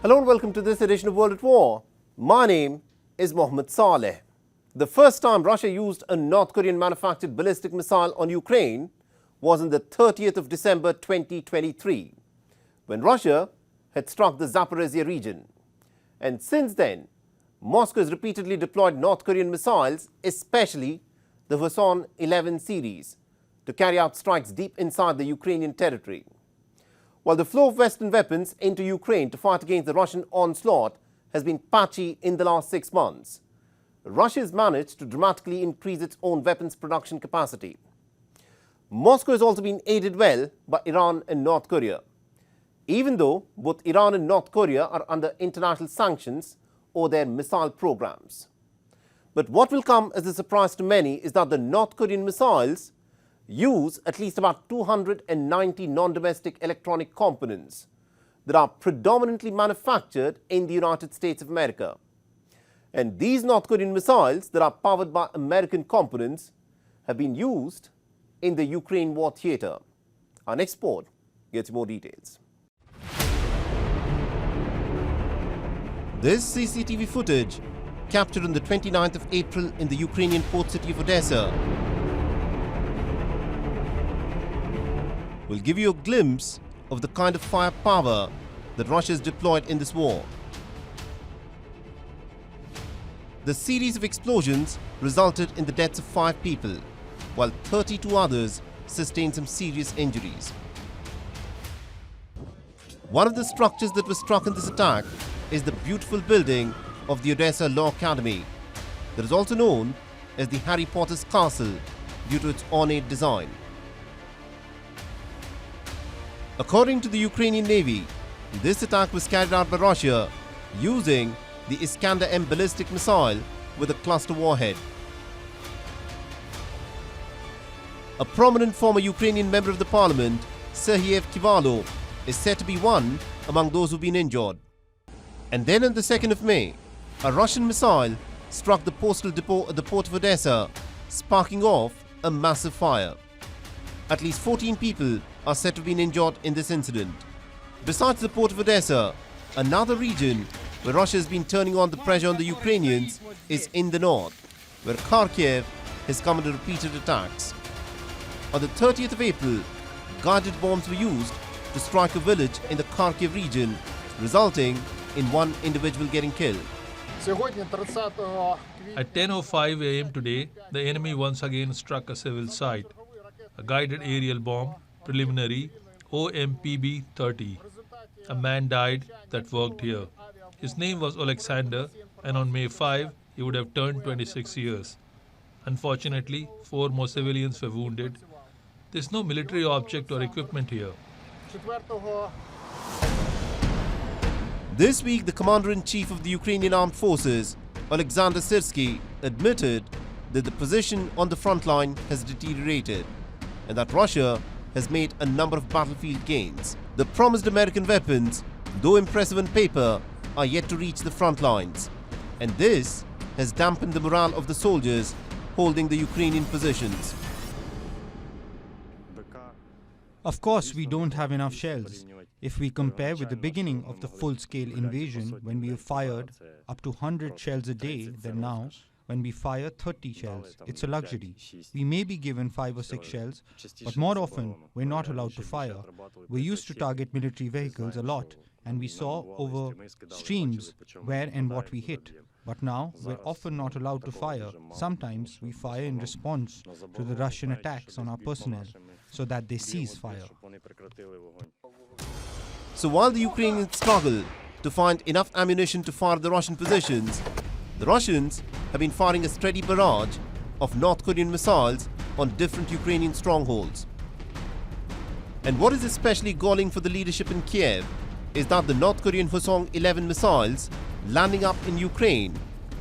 Hello and welcome to this edition of World at War. My name is Mohammed Saleh. The first time Russia used a North Korean manufactured ballistic missile on Ukraine was on the 30th of December 2023, when Russia had struck the Zaporizhia region. And since then, Moscow has repeatedly deployed North Korean missiles, especially the Warzones 11 series, to carry out strikes deep inside the Ukrainian territory. While the flow of Western weapons into Ukraine to fight against the Russian onslaught has been patchy in the last 6 months, Russia has managed to dramatically increase its own weapons production capacity. Moscow has also been aided well by Iran and North Korea. Even though both Iran and North Korea are under international sanctions over their missile programs. But what will come as a surprise to many is that the North Korean missiles use at least about 290 non-domestic electronic components that are predominantly manufactured in the United States of America. And these North Korean missiles that are powered by American components have been used in the Ukraine war theatre. Our next report gets more details. This CCTV footage, captured on the 29th of April in the Ukrainian port city of Odessa, will give you a glimpse of the kind of firepower that Russia has deployed in this war. The series of explosions resulted in the deaths of 5 people, while 32 others sustained some serious injuries. One of the structures that was struck in this attack is the beautiful building of the Odessa Law Academy, that is also known as the Harry Potter's castle due to its ornate design. According to the Ukrainian Navy, this attack was carried out by Russia using the Iskander-M ballistic missile with a cluster warhead. A prominent former Ukrainian member of the parliament, Serhiy Kivalo, is said to be one among those who've been injured. And then on the 2nd of May, a Russian missile struck the postal depot at the port of Odessa, sparking off a massive fire. At least 14 people are said to have been injured in this incident. Besides the port of Odessa, another region where Russia has been turning on the pressure on the Ukrainians is in the north, where Kharkiv has come under repeated attacks. On the 30th of April, guided bombs were used to strike a village in the Kharkiv region, resulting in one individual getting killed. At 10:05 a.m. today, the enemy once again struck a civil site. A guided aerial bomb, preliminary OMPB-30. A man died that worked here. His name was Alexander, and on May 5, he would have turned 26 years. Unfortunately, 4 more civilians were wounded. There's no military object or equipment here. This week, the Commander-in-Chief of the Ukrainian Armed Forces, Alexander Syrsky, admitted that the position on the front line has deteriorated and that Russia has made a number of battlefield gains. The promised American weapons, though impressive on paper, are yet to reach the front lines, and this has dampened the morale of the soldiers holding the Ukrainian positions. Of course, we don't have enough shells. If we compare with the beginning of the full-scale invasion, when we fired up to 100 shells a day, then now, when we fire 30 shells, it's a luxury. We may be given 5 or 6 shells, but more often, we're not allowed to fire. We used to target military vehicles a lot, and we saw over streams where and what we hit. But now, we're often not allowed to fire. Sometimes, we fire in response to the Russian attacks on our personnel, so that they cease fire. So while the Ukrainians struggle to find enough ammunition to fire the Russian positions, the Russians have been firing a steady barrage of North Korean missiles on different Ukrainian strongholds. And what is especially galling for the leadership in Kiev is that the North Korean Warzones 11 missiles landing up in Ukraine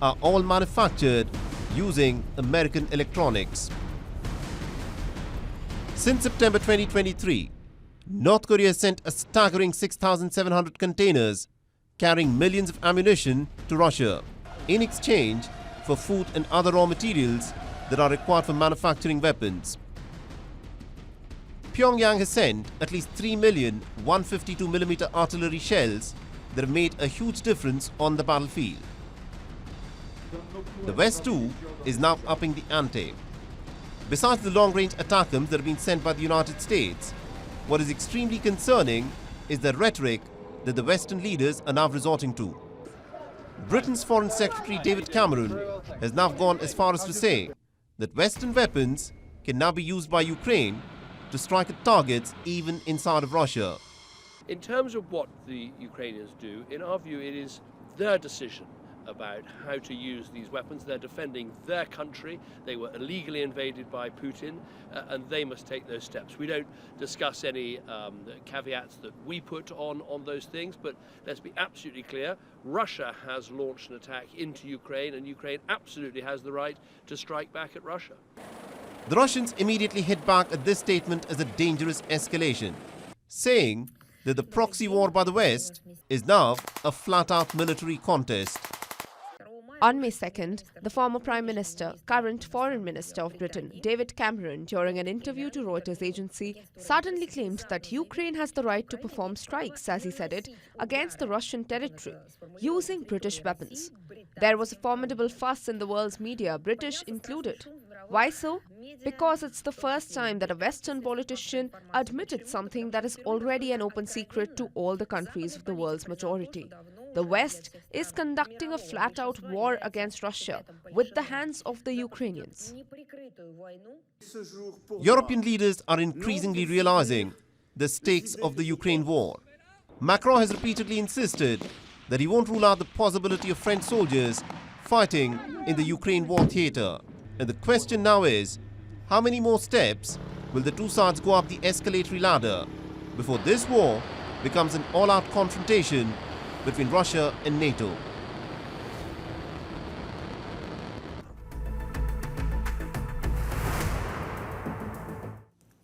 are all manufactured using American electronics. Since September 2023, North Korea has sent a staggering 6,700 containers carrying millions of ammunition to Russia in exchange for food and other raw materials that are required for manufacturing weapons. Pyongyang has sent at least 3 million 152mm artillery shells that have made a huge difference on the battlefield. The West too is now upping the ante. Besides the long-range ATACMS that have been sent by the United States, what is extremely concerning is the rhetoric that the Western leaders are now resorting to. Britain's Foreign Secretary David Cameron has now gone as far as to say that Western weapons can now be used by Ukraine to strike at targets even inside of Russia. In terms of what the Ukrainians do, in our view, it is their decision about how to use these weapons. They're defending their country. They were illegally invaded by Putin, and they must take those steps. We don't discuss any caveats that we put on those things, but let's be absolutely clear. Russia has launched an attack into Ukraine, and Ukraine absolutely has the right to strike back at Russia. The Russians immediately hit back at this statement as a dangerous escalation, saying that the proxy war by the West is now a flat-out military contest. On May 2nd, the former Prime Minister, current Foreign Minister of Britain, David Cameron, during an interview to Reuters agency, suddenly claimed that Ukraine has the right to perform strikes, as he said it, against the Russian territory, using British weapons. There was a formidable fuss in the world's media, British included. Why so? Because it's the first time that a Western politician admitted something that is already an open secret to all the countries of the world's majority. The West is conducting a flat-out war against Russia with the hands of the Ukrainians. European leaders are increasingly realizing the stakes of the Ukraine war. Macron has repeatedly insisted that he won't rule out the possibility of French soldiers fighting in the Ukraine war theater. And the question now is, how many more steps will the two sides go up the escalatory ladder before this war becomes an all-out confrontation between Russia and NATO?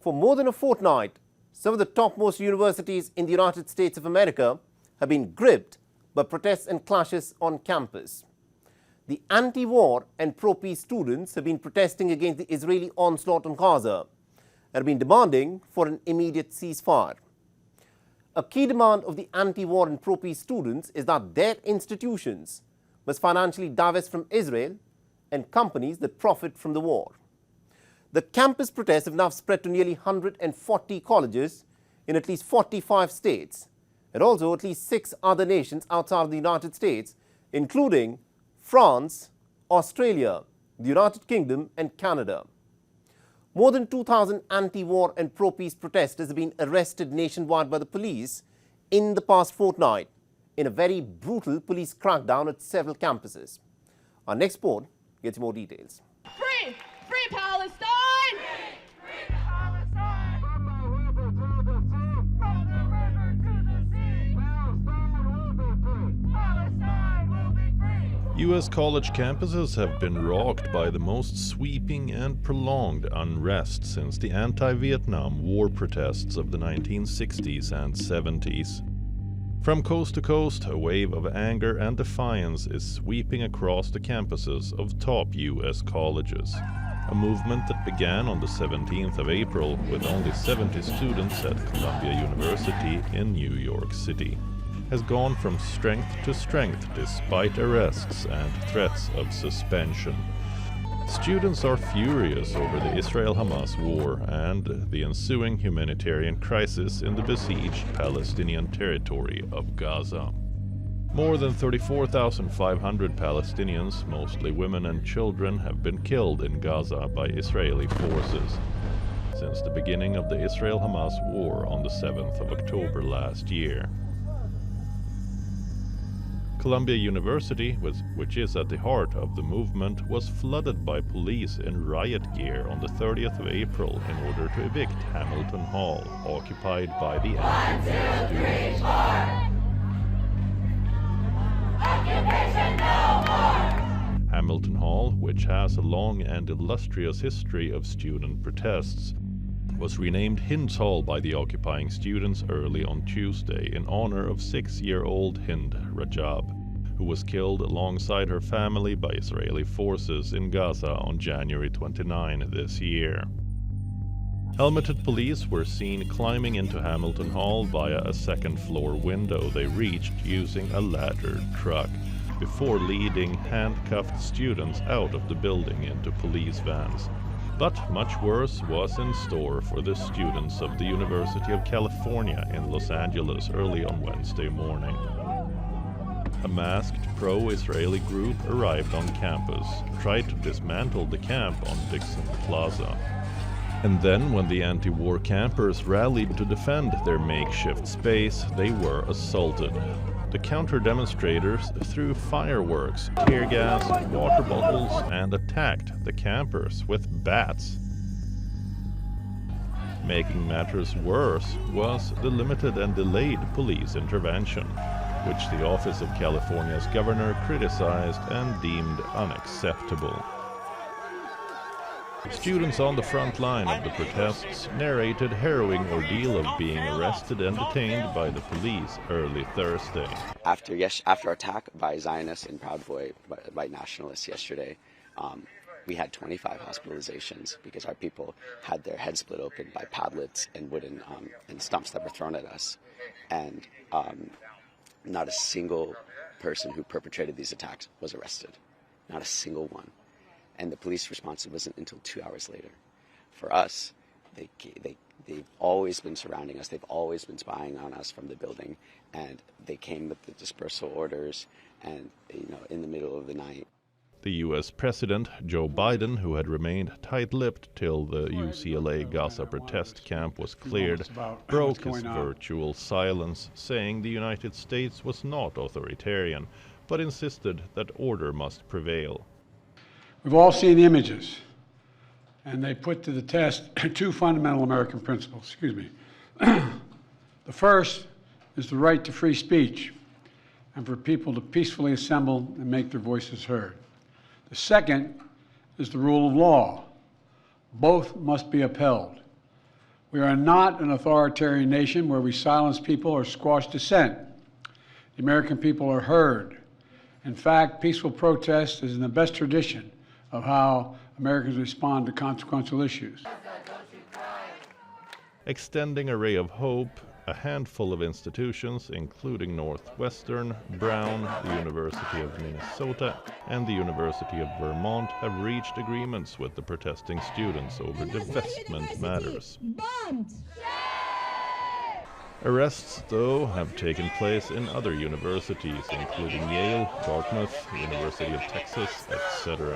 For more than a fortnight, some of the topmost universities in the United States of America have been gripped by protests and clashes on campus. The anti-war and pro-peace students have been protesting against the Israeli onslaught on Gaza and have been demanding for an immediate ceasefire. A key demand of the anti-war and pro-peace students is that their institutions must financially divest from Israel and companies that profit from the war. The campus protests have now spread to nearly 140 colleges in at least 45 states and also at least 6 other nations outside of the United States, including France, Australia, the United Kingdom and Canada. More than 2,000 anti-war and pro-peace protesters have been arrested nationwide by the police in the past fortnight in a very brutal police crackdown at several campuses. Our next report gets more details. Free! Free Palestine! Free Palestine! U.S. college campuses have been rocked by the most sweeping and prolonged unrest since the anti-Vietnam War protests of the 1960s and 70s. From coast to coast, a wave of anger and defiance is sweeping across the campuses of top U.S. colleges. A movement that began on the 17th of April with only 70 students at Columbia University in New York City has gone from strength to strength despite arrests and threats of suspension. Students are furious over the Israel-Hamas war and the ensuing humanitarian crisis in the besieged Palestinian territory of Gaza. More than 34,500 Palestinians, mostly women and children, have been killed in Gaza by Israeli forces since the beginning of the Israel-Hamas war on the 7th of October last year. Columbia University, which is at the heart of the movement, was flooded by police in riot gear on the 30th of April in order to evict Hamilton Hall, occupied by the anti-war students. Hamilton Hall, which has a long and illustrious history of student protests, was renamed Hind Hall by the occupying students early on Tuesday in honor of 6-year-old Hind Rajab, who was killed alongside her family by Israeli forces in Gaza on January 29 this year. Helmeted police were seen climbing into Hamilton Hall via a second-floor window they reached using a ladder truck, before leading handcuffed students out of the building into police vans. But much worse was in store for the students of the University of California in Los Angeles early on Wednesday morning. A masked pro-Israeli group arrived on campus, tried to dismantle the camp on Dixon Plaza. And then, when the anti-war campers rallied to defend their makeshift space, they were assaulted. The counter-demonstrators threw fireworks, tear gas, water bottles, and attacked the campers with bats. Making matters worse was the limited and delayed police intervention, which the Office of California's governor criticized and deemed unacceptable. Students on the front line of the protests narrated harrowing ordeal of being arrested and detained by the police early Thursday. After attack by Zionists and Proud Boy, by nationalists yesterday, we had 25 hospitalizations because our people had their heads split open by pablets and wooden and stumps that were thrown at us. And not a single person who perpetrated these attacks was arrested. Not a single one. And the police response wasn't until 2 hours later. For us, they've always been surrounding us. They've always been spying on us from the building. And they came with the dispersal orders and, in the middle of the night. The U.S. President, Joe Biden, who had remained tight-lipped till the UCLA Gaza protest camp was cleared, broke his virtual silence, saying the United States was not authoritarian, but insisted that order must prevail. We've all seen images, and they put to the test two fundamental American principles. The first is the right to free speech and for people to peacefully assemble and make their voices heard. The second is the rule of law. Both must be upheld. We are not an authoritarian nation where we silence people or squash dissent. The American people are heard. In fact, peaceful protest is in the best tradition of how Americans respond to consequential issues. Extending a ray of hope, a handful of institutions, including Northwestern, Brown, the University of Minnesota, and the University of Vermont, have reached agreements with the protesting students over divestment matters. Arrests, though, have taken place in other universities, including Yale, Dartmouth, University of Texas, etc.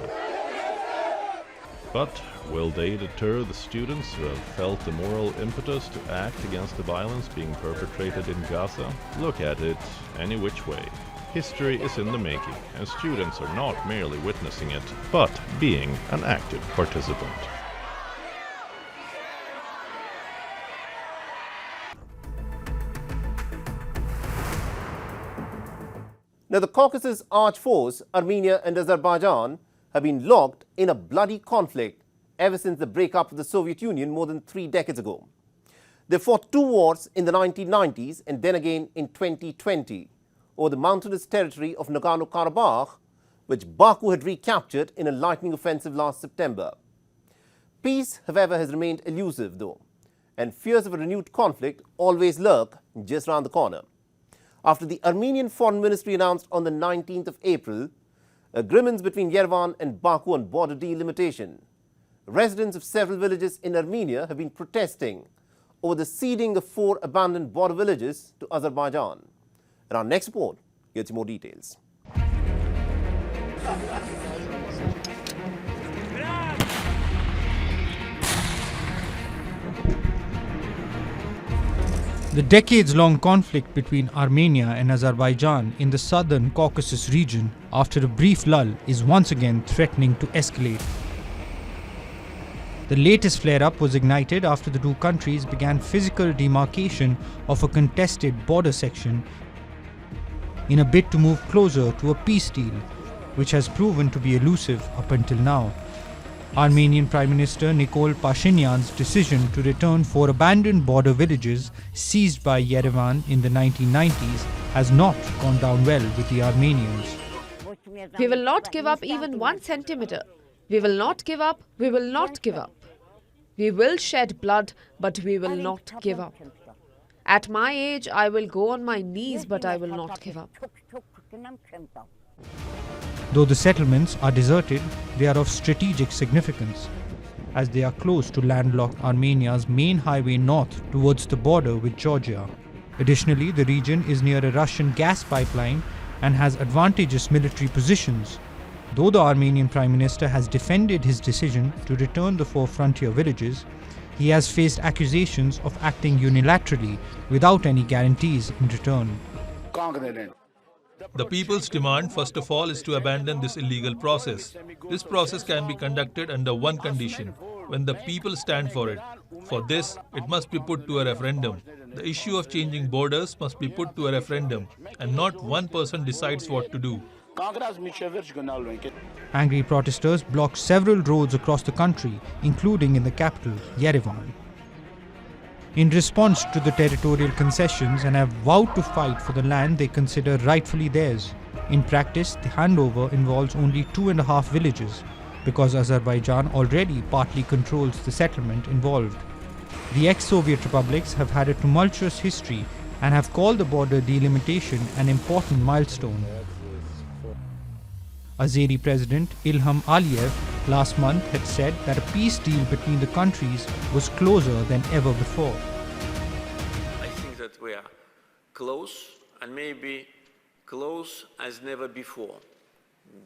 But will they deter the students who have felt the moral impetus to act against the violence being perpetrated in Gaza? Look at it any which way. History is in the making, and students are not merely witnessing it, but being an active participant. Now, the Caucasus arch foes, Armenia and Azerbaijan, have been locked in a bloody conflict ever since the breakup of the Soviet Union more than 3 decades ago. They fought 2 wars in the 1990s and then again in 2020 over the mountainous territory of Nagorno-Karabakh, which Baku had recaptured in a lightning offensive last September. Peace, however, has remained elusive, though, and fears of a renewed conflict always lurk just around the corner. After the Armenian Foreign Ministry announced on the 19th of April agreements between Yerevan and Baku on border delimitation, residents of several villages in Armenia have been protesting over the ceding of 4 abandoned border villages to Azerbaijan. And our next report gets you more details. The decades-long conflict between Armenia and Azerbaijan in the southern Caucasus region, after a brief lull, is once again threatening to escalate. The latest flare-up was ignited after the two countries began physical demarcation of a contested border section in a bid to move closer to a peace deal, which has proven to be elusive up until now. Armenian Prime Minister Nikol Pashinyan's decision to return 4 abandoned border villages seized by Yerevan in the 1990s has not gone down well with the Armenians. We will not give up even 1 centimeter. We will not give up. We will not give up. We will shed blood, but we will not give up. At my age, I will go on my knees, but I will not give up. Though the settlements are deserted, they are of strategic significance, as they are close to landlocked Armenia's main highway north towards the border with Georgia. Additionally, the region is near a Russian gas pipeline and has advantageous military positions. Though the Armenian Prime Minister has defended his decision to return the 4 frontier villages, he has faced accusations of acting unilaterally without any guarantees in return. The people's demand, first of all, is to abandon this illegal process. This process can be conducted under one condition, when the people stand for it. For this, it must be put to a referendum. The issue of changing borders must be put to a referendum, and not one person decides what to do. Angry protesters blocked several roads across the country, including in the capital, Yerevan. In response to the territorial concessions, and have vowed to fight for the land they consider rightfully theirs. In practice, the handover involves only 2.5 villages, because Azerbaijan already partly controls the settlement involved. The ex-Soviet republics have had a tumultuous history and have called the border delimitation an important milestone. Azeri President Ilham Aliyev last month had said that a peace deal between the countries was closer than ever before. I think that we are close, and maybe close as never before,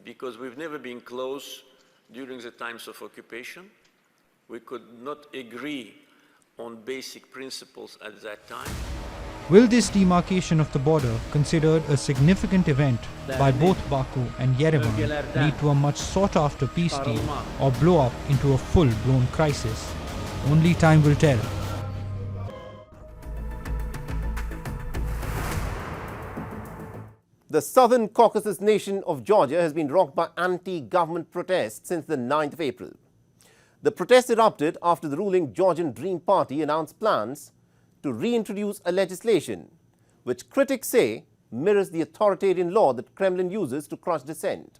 because we've never been close during the times of occupation. We could not agree on basic principles at that time. Will this demarcation of the border, considered a significant event by both Baku and Yerevan, lead to a much sought-after peace deal or blow up into a full-blown crisis? Only time will tell. The southern Caucasus nation of Georgia has been rocked by anti-government protests since the 9th of April. The protests erupted after the ruling Georgian Dream Party announced plans to reintroduce a legislation which critics say mirrors the authoritarian law that Kremlin uses to crush dissent.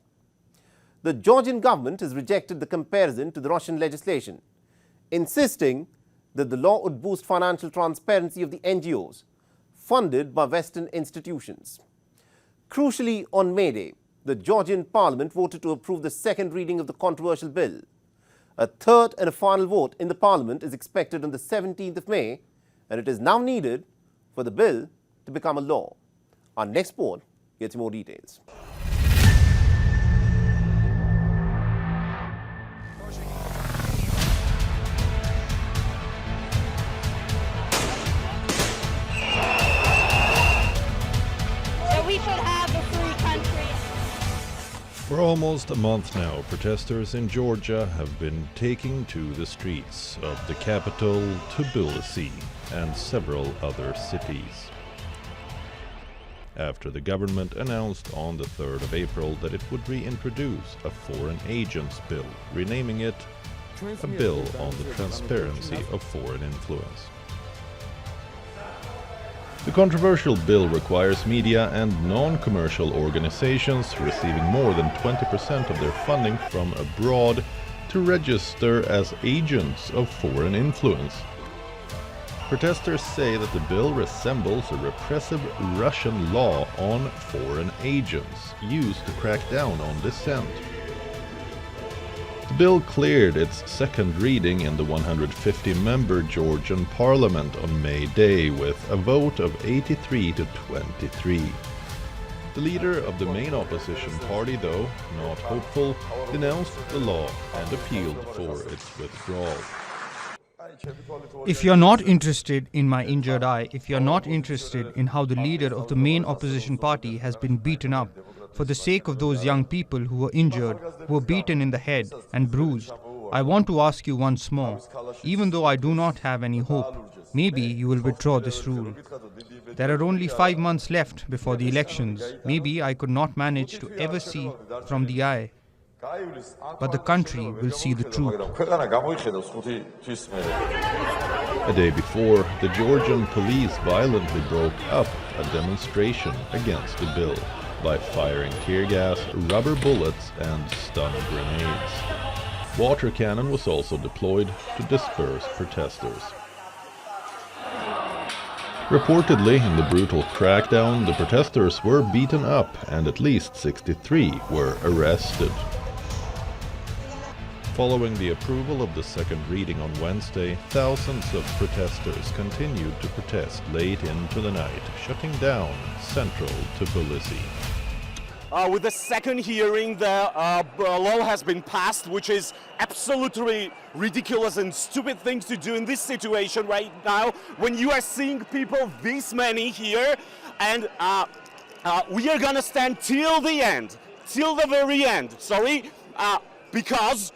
The Georgian government has rejected the comparison to the Russian legislation, insisting that the law would boost financial transparency of the NGOs funded by Western institutions. Crucially, on May Day, the Georgian parliament voted to approve the second reading of the controversial bill. A third and a final vote in the parliament is expected on the 17th of May, and it is now needed for the bill to become a law. Our next report gets more details. So we should have a free country. For almost a month now, protesters in Georgia have been taking to the streets of the capital, Tbilisi, and several other cities, after the government announced on the 3rd of April that it would reintroduce a foreign agents bill, renaming it a bill on the transparency of foreign influence. The controversial bill requires media and non-commercial organizations receiving more than 20% of their funding from abroad to register as agents of foreign influence. Protesters say that the bill resembles a repressive Russian law on foreign agents used to crack down on dissent. The bill cleared its second reading in the 150-member Georgian parliament on May Day with a vote of 83 to 23. The leader of the main opposition party, though not hopeful, denounced the law and appealed for its withdrawal. If you're not interested in my injured eye, if you're not interested in how the leader of the main opposition party has been beaten up, for the sake of those young people who were injured, who were beaten in the head and bruised, I want to ask you once more, even though I do not have any hope, maybe you will withdraw this rule. There are only 5 months left before the elections. Maybe I could not manage to ever see from the eye, but the country will see the truth. A day before, the Georgian police violently broke up a demonstration against the bill by firing tear gas, rubber bullets and stun grenades. Water cannon was also deployed to disperse protesters. Reportedly, in the brutal crackdown, the protesters were beaten up and at least 63 were arrested. Following the approval of the second reading on Wednesday, thousands of protesters continued to protest late into the night, shutting down central Tbilisi. With the second hearing, the law has been passed, which is absolutely ridiculous and stupid things to do in this situation right now, when you are seeing people this many here, and we are gonna stand till the end, till the very end, because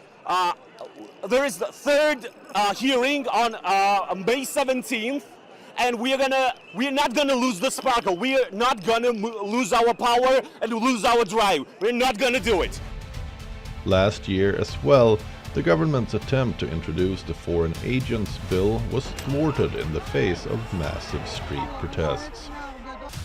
there is the third hearing on May 17th, and we're not gonna lose the sparkle. We're not gonna lose our power and lose our drive. We're not gonna do it. Last year as well, the government's attempt to introduce the Foreign Agents Bill was thwarted in the face of massive street protests.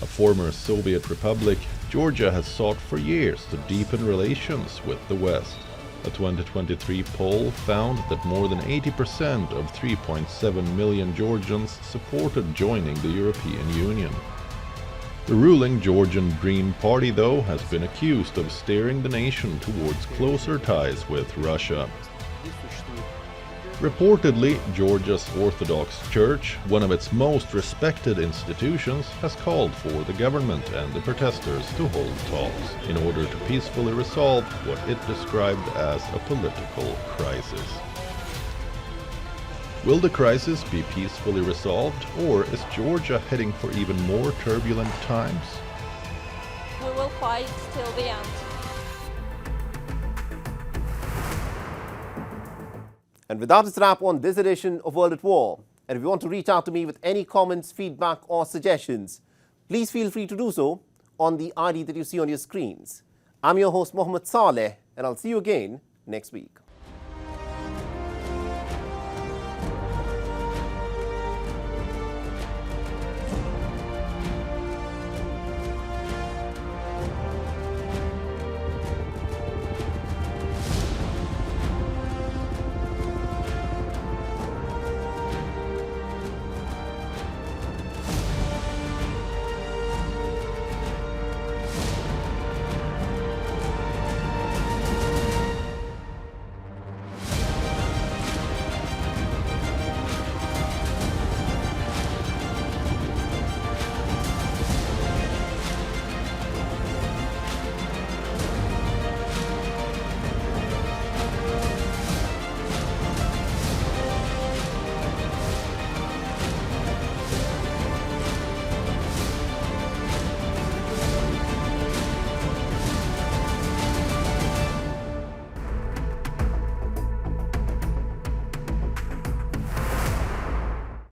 A former Soviet republic, Georgia has sought for years to deepen relations with the West. A 2023 poll found that more than 80% of 3.7 million Georgians supported joining the European Union. The ruling Georgian Dream Party, though, has been accused of steering the nation towards closer ties with Russia. Reportedly, Georgia's Orthodox Church, one of its most respected institutions, has called for the government and the protesters to hold talks in order to peacefully resolve what it described as a political crisis. Will the crisis be peacefully resolved, or is Georgia heading for even more turbulent times? We will fight till the end. And with that, it's a wrap on this edition of World at War. And if you want to reach out to me with any comments, feedback or suggestions, please feel free to do so on the ID that you see on your screens. I'm your host, Mohammed Saleh, and I'll see you again next week.